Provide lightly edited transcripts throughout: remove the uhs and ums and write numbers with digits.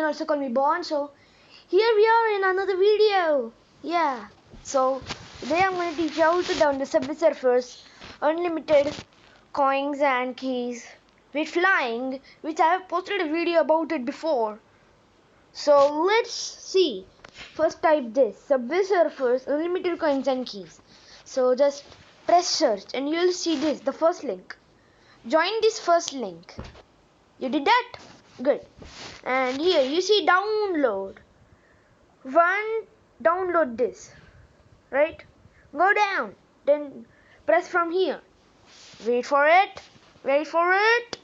also call me Bon. So here we are in another video. Yeah. So today I'm going to teach you how to download Subway Surfers unlimited coins and keys with flying, which I have posted a video about it before. So let's see. First type this Subway Surfers unlimited coins and keys. So just press search and you'll see this, the first link. Join this first link. You did that? Good. And here you see download. Download this. Right? Go down. Then press from here. Wait for it. Wait for it.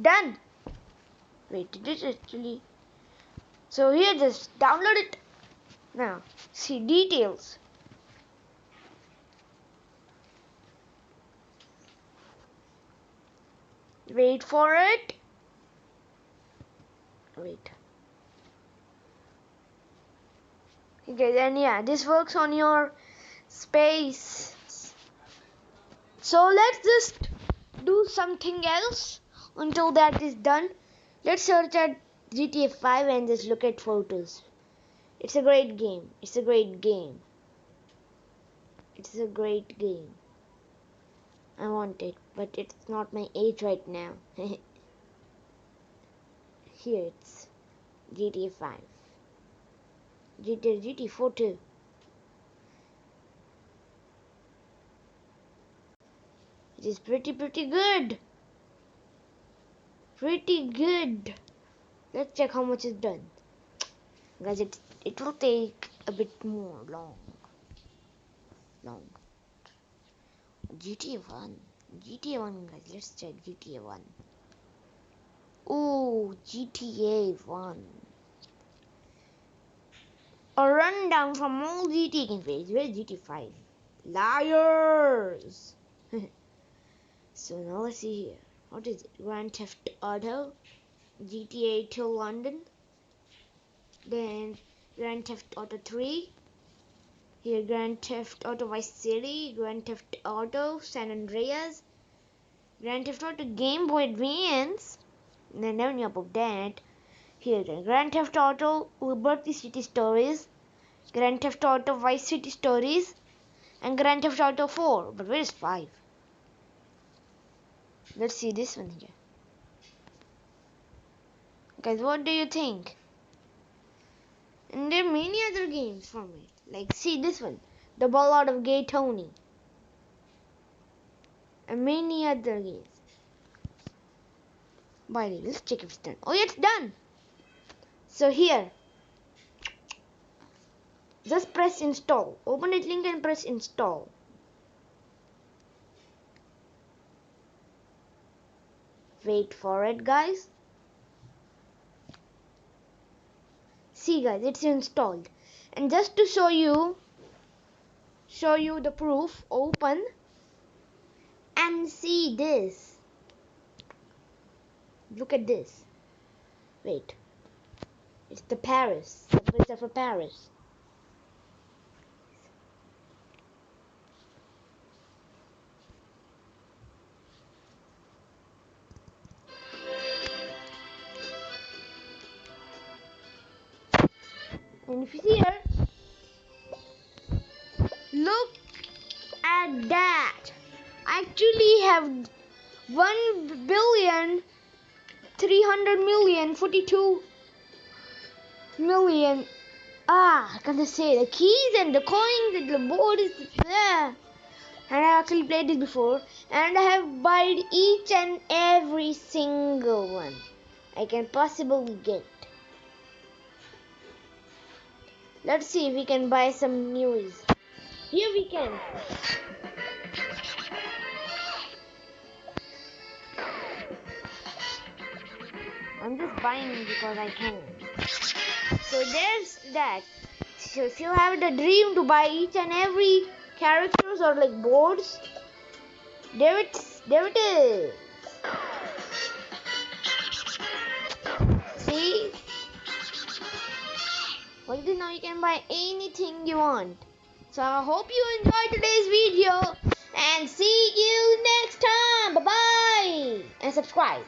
Done. Wait, did it actually? So here just download it. Now see details. Wait for it. Wait. Okay, then yeah, this works on your space. So let's just do something else until that is done. Let's search at GTA 5 and just look at photos. It's a great game. It's a great game. It's a great game. I want it, but it's not my age right now. Here it's GTA 5. GTA 4 too. It is pretty good. Pretty good. Let's check how much is done. Guys, it will take a bit more long. GTA 1. GTA 1, guys. Let's check GTA 1. Oh, GTA 1. A rundown from all GTA games. Where's GTA 5? Liars! So now let's see here. What is it? Grand Theft Auto, GTA 2 London, then Grand Theft Auto 3. Here Grand Theft Auto Vice City, Grand Theft Auto San Andreas, Grand Theft Auto Game Boy Advance. And I never knew about that. Here Grand Theft Auto Liberty City Stories, Grand Theft Auto Vice City Stories, and Grand Theft Auto 4. But where is 5? Let's see this one here. Guys, what do you think? And there are many other games from it. Like, see this one, The Ballad of Gay Tony. And many other games. By the way, let's check if it's done. Oh, yeah, it's done. So here, just press install. Open that link and press install. Wait for it, guys. See, guys, it's installed. And just to show you the proof, open and see this. Look at this. Wait. It's the Paris. Subway Surfer Paris. And if you see here, look at that. I actually have 1,300,042,000,000. I can't say the keys and the coins and the board is there. And I actually played this before, and I have bought each and every single one I can possibly get. Let's see if we can buy some news. Here we can. I'm just buying because I can. So there's that. So if you have the dream to buy each and every characters or like boards, there it is. See? Like this, now you can buy anything you want. So I hope you enjoyed today's video and see you next time. subscribe.